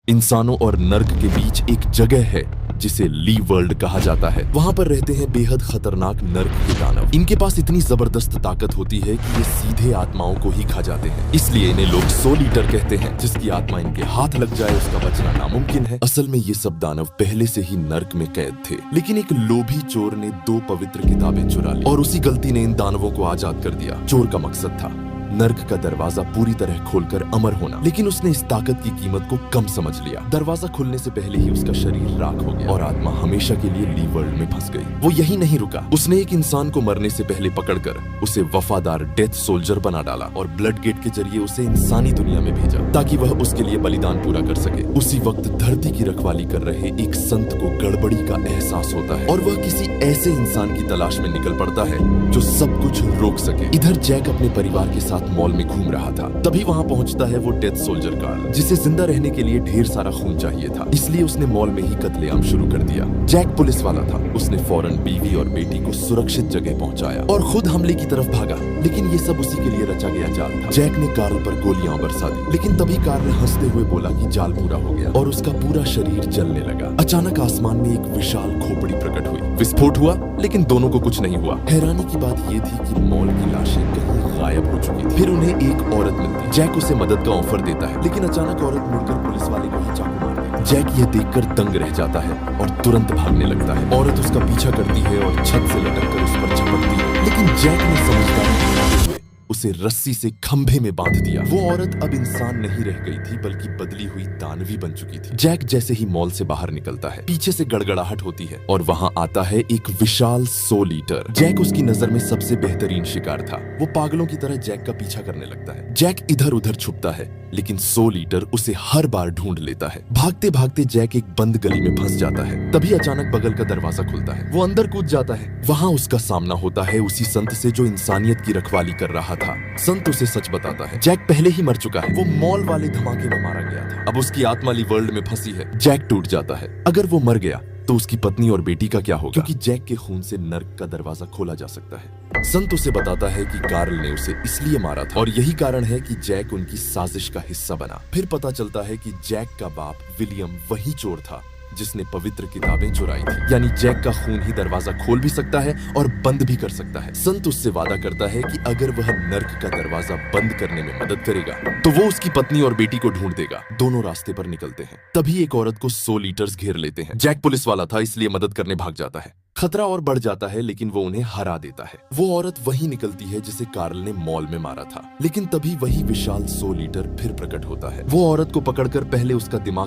इंसानों और नर्क के बीच एक जगह है जिसे ली वर्ल्ड कहा जाता है। वहां पर रहते हैं बेहद खतरनाक नर्क के दानव। इनके पास इतनी जबरदस्त ताकत होती है कि ये सीधे आत्माओं को ही खा जाते हैं। इसलिए इन्हें लोग सोल ईटर कहते हैं। जिसकी आत्मा इनके हाथ लग जाए उसका बचना नामुमकिन है। असल में ये सब दानव पहले से ही नर्क में कैद थे, लेकिन एक लोभी चोर ने 2 पवित्र किताबें चुरा ली और उसी गलती ने इन दानवों को आजाद कर दिया। चोर का मकसद था नर्क का दरवाजा पूरी तरह खोलकर अमर होना, लेकिन उसने इस ताकत की कीमत को कम समझ लिया। दरवाजा खुलने से पहले ही उसका शरीर राख हो गया और आत्मा हमेशा के लिए ली वर्ल्ड में फंस गई। वो यही नहीं रुका, उसने एक इंसान को मरने से पहले पकड़कर उसे वफादार डेथ सोल्जर बना डाला और ब्लड गेट के जरिए उसे इंसानी दुनिया में भेजा ताकि वह उसके लिए बलिदान पूरा कर सके। उसी वक्त धरती की रखवाली कर रहे एक संत को गड़बड़ी का एहसास होता है और वह किसी ऐसे इंसान की तलाश में निकल पड़ता है जो सब कुछ रोक सके। इधर जैक अपने परिवार के साथ मॉल में घूम रहा था, तभी वहां पहुंचता है वो डेथ सोल्जर कार्ल, जिसे जिंदा रहने के लिए ढेर सारा खून चाहिए था। इसलिए उसने मॉल में ही कत्लेआम शुरू कर दिया। जैक पुलिस वाला था, उसने फौरन बीवी और बेटी को सुरक्षित जगह पहुंचाया और खुद हमले की तरफ भागा, लेकिन ये सब उसी के लिए रचा गया जाल था। जैक ने कार्ल पर गोलियां बरसा दी, लेकिन तभी कार्ल हंसते हुए बोला कि जाल पूरा हो गया और उसका पूरा शरीर जलने लगा। अचानक आसमान में एक विशाल खोपड़ी प्रकट हुई, विस्फोट हुआ, लेकिन दोनों को कुछ नहीं हुआ। हैरानी की बात ये थी कि मॉल की लाशें कहीं गायब हो चुकी थी। फिर उन्हें एक औरत मिलती। जैक उसे मदद का ऑफर देता है, लेकिन अचानक औरत मुड़कर पुलिस वाले को ही चाकू मार देती। जैक यह देखकर दंग रह जाता है और तुरंत भागने लगता है। औरत उसका पीछा करती है और छत से लटककर उस पर झपटती है, लेकिन जैक ने समझदारी दिखाते हुए उसे रस्सी से खंभे में बांध दिया। वो औरत अब इंसान नहीं रह गई थी, बल्कि बदली हुई दानवी बन चुकी थी। जैक जैसे ही मॉल से बाहर निकलता है, पीछे से गड़गड़ाहट होती है और वहां आता है एक विशाल सोल ईटर। जैक उसकी नजर में सबसे बेहतरीन शिकार था। वो पागलों की तरह जैक का पीछा करने लगता है। जैक इधर उधर छुपता है, लेकिन सोल ईटर उसे हर बार ढूंढ लेता है। भागते भागते जैक एक बंद गली में फंस जाता है। तभी अचानक बगल का दरवाजा खुलता है। वो अंदर कूद जाता है। वहां उसका सामना होता है उसी संत से जो इंसानियत की रखवाली कर रहा था। संत उसे सच बताता है, जैक पहले ही मर चुका है। वो मॉल वाले धमाके में मारा गया था। अब उसकी आत्मा ली वर्ल्ड में फंसी है। जैक टूट जाता है। अगर वो मर गया तो उसकी पत्नी और बेटी का क्या होगा? क्योंकि जैक के खून से नर्क का दरवाजा खोला जा सकता है। संत उसे बताता है कि कार्ल ने उसे इसलिए मारा था और यही कारण है कि जैक उनकी साजिश का हिस्सा बना। फिर पता चलता है कि जैक का बाप विलियम वही चोर था जिसने पवित्र किताबें चुराई थी। यानी जैक का खून ही दरवाजा खोल भी सकता है और बंद भी कर सकता है। संत उससे वादा करता है कि अगर वह नर्क का दरवाजा बंद करने में मदद करेगा तो वो उसकी पत्नी और बेटी को ढूंढ देगा। दोनों रास्ते पर निकलते हैं। तभी एक औरत को सोल ईटर्स घेर लेते हैं। जैक पुलिस वाला था, इसलिए मदद करने भाग जाता है। खतरा और बढ़ जाता है, लेकिन वो उन्हें हरा देता है। वो औरत वही निकलती है जिसे कार्ल ने मॉल में मारा था, लेकिन तभी वही विशाल सोल ईटर फिर प्रकट होता है। वो औरत को पकड़कर पहले उसका दिमाग